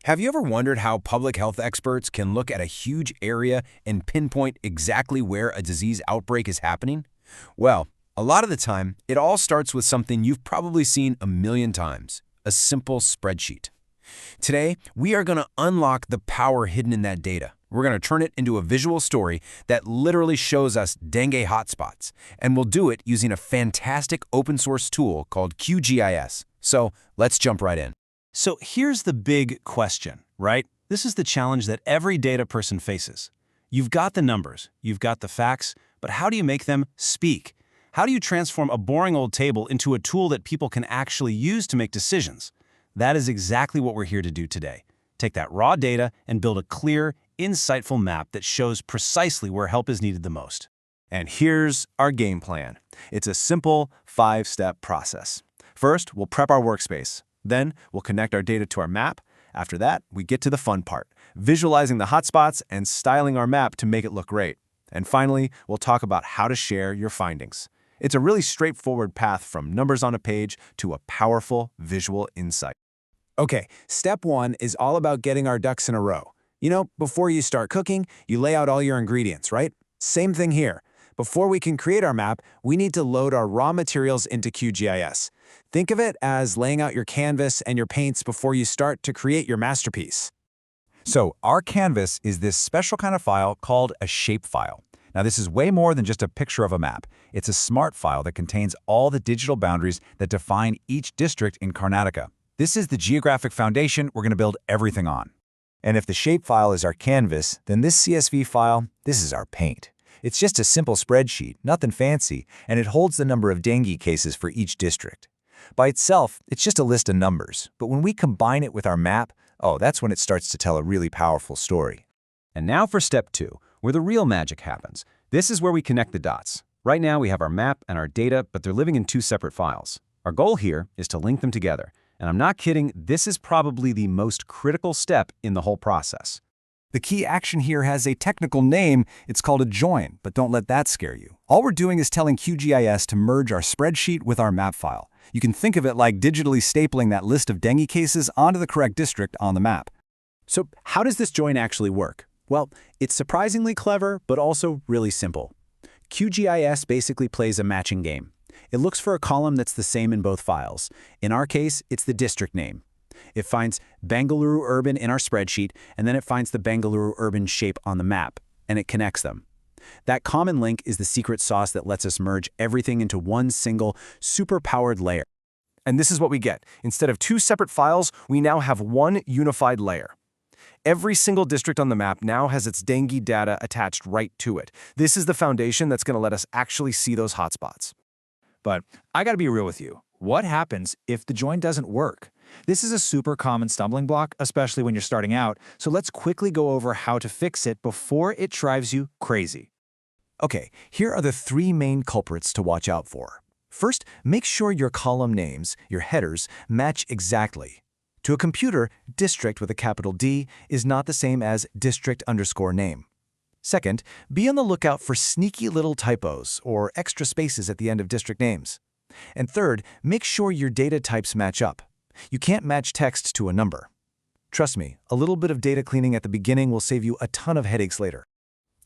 Have you ever wondered how public health experts can look at a huge area and pinpoint exactly where a disease outbreak is happening? Well, a lot of the time, it all starts with something you've probably seen a million times, a simple spreadsheet. Today, we are going to unlock the power hidden in that data. We're going to turn it into a visual story that literally shows us dengue hotspots, and we'll do it using a fantastic open-source tool called QGIS. So let's jump right in. So here's the big question, right? This is the challenge that every data person faces. You've got the numbers, you've got the facts, but how do you make them speak? How do you transform a boring old table into a tool that people can actually use to make decisions? That is exactly what we're here to do today. Take that raw data and build a clear, insightful map that shows precisely where help is needed the most. And here's our game plan. It's a simple 5-step process. First, we'll prep our workspace. Then, we'll connect our data to our map. After that, we get to the fun part, visualizing the hotspots and styling our map to make it look great. And finally, we'll talk about how to share your findings. It's a really straightforward path from numbers on a page to a powerful visual insight. Okay, step 1 is all about getting our ducks in a row. You know, before you start cooking, you lay out all your ingredients, right? Same thing here. Before we can create our map, we need to load our raw materials into QGIS. Think of it as laying out your canvas and your paints before you start to create your masterpiece. So our canvas is this special kind of file called a shapefile. Now this is way more than just a picture of a map. It's a smart file that contains all the digital boundaries that define each district in Karnataka. This is the geographic foundation we're going to build everything on. And if the shapefile is our canvas, then this CSV file, this is our paint. It's just a simple spreadsheet, nothing fancy, and it holds the number of dengue cases for each district. By itself, it's just a list of numbers, but when we combine it with our map, that's when it starts to tell a really powerful story. And now for step 2, where the real magic happens. This is where we connect the dots. Right now we have our map and our data, but they're living in 2 separate files. Our goal here is to link them together. And I'm not kidding, this is probably the most critical step in the whole process. The key action here has a technical name. It's called a join, but don't let that scare you. All we're doing is telling QGIS to merge our spreadsheet with our map file. You can think of it like digitally stapling that list of dengue cases onto the correct district on the map. So how does this join actually work? Well, it's surprisingly clever, but also really simple. QGIS basically plays a matching game. It looks for a column that's the same in both files. In our case, it's the district name. It finds Bengaluru Urban in our spreadsheet, and then it finds the Bengaluru Urban shape on the map, and it connects them. That common link is the secret sauce that lets us merge everything into one single, super-powered layer. And this is what we get. Instead of 2 separate files, we now have one unified layer. Every single district on the map now has its dengue data attached right to it. This is the foundation that's going to let us actually see those hotspots. But I gotta be real with you. What happens if the join doesn't work? This is a super common stumbling block, especially when you're starting out, so let's quickly go over how to fix it before it drives you crazy. Okay, here are the 3 main culprits to watch out for. First, make sure your column names, your headers, match exactly. To a computer, district with a capital D is not the same as district_name. Second, be on the lookout for sneaky little typos or extra spaces at the end of district names. And third, make sure your data types match up. You can't match text to a number. Trust me, a little bit of data cleaning at the beginning will save you a ton of headaches later.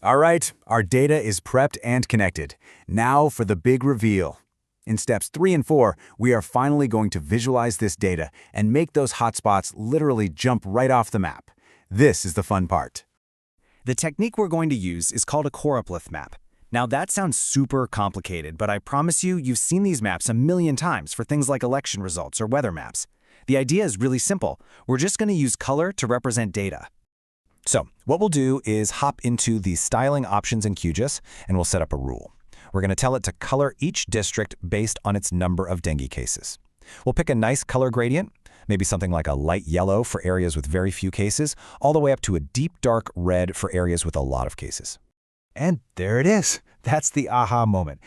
All right, our data is prepped and connected. Now for the big reveal. In steps 3 and 4, we are finally going to visualize this data and make those hotspots literally jump right off the map. This is the fun part. The technique we're going to use is called a core uplift map. Now that sounds super complicated, but I promise you've seen these maps a million times for things like election results or weather maps. The idea is really simple. We're just going to use color to represent data. So what we'll do is hop into the styling options in QGIS, and we'll set up a rule. We're going to tell it to color each district based on its number of dengue cases. We'll pick a nice color gradient, maybe something like a light yellow for areas with very few cases, all the way up to a deep dark red for areas with a lot of cases. And there it is. That's the aha moment.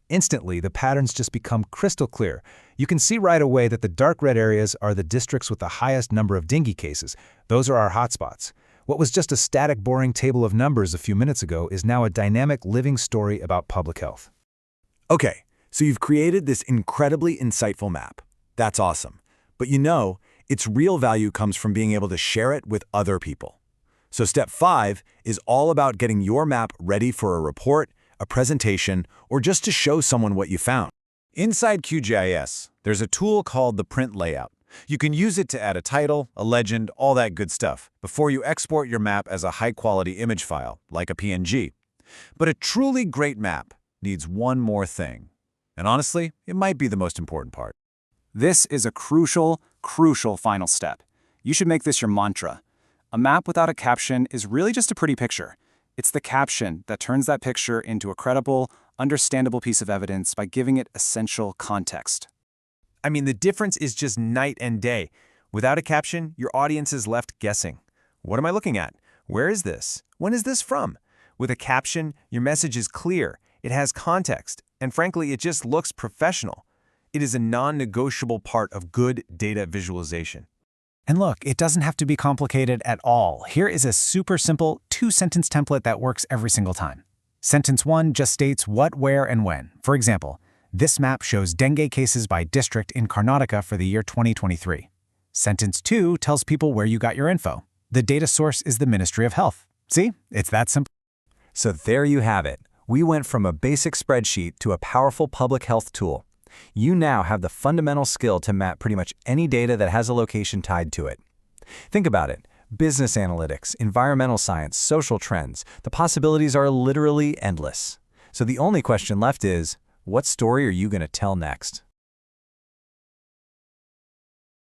Instantly, the patterns just become crystal clear. You can see right away that the dark red areas are the districts with the highest number of dengue cases. Those are our hotspots. What was just a static, boring table of numbers a few minutes ago is now a dynamic, living story about public health. Okay, so you've created this incredibly insightful map. That's awesome. But Its real value comes from being able to share it with other people. So step 5 is all about getting your map ready for a report, a presentation, or just to show someone what you found. Inside QGIS, there's a tool called the print layout. You can use it to add a title, a legend, all that good stuff, before you export your map as a high-quality image file, like a PNG. But a truly great map needs one more thing. And honestly, it might be the most important part. This is a crucial final step. You should make this your mantra. A map without a caption is really just a pretty picture. It's the caption that turns that picture into a credible, understandable piece of evidence by giving it essential context. I mean, the difference is just night and day. Without a caption, your audience is left guessing. What am I looking at? Where is this? When is this from? With a caption, your message is clear, it has context, and frankly, it just looks professional. It is a non-negotiable part of good data visualization. And look, it doesn't have to be complicated at all. Here is a super simple 2-sentence template that works every single time. Sentence 1 just states what, where, and when. For example, this map shows dengue cases by district in Karnataka for the year 2023. Sentence 2 tells people where you got your info. The data source is the Ministry of Health. See? It's that simple. So there you have it. We went from a basic spreadsheet to a powerful public health tool. You now have the fundamental skill to map pretty much any data that has a location tied to it. Think about it. Business analytics, environmental science, social trends. The possibilities are literally endless. So the only question left is, what story are you going to tell next?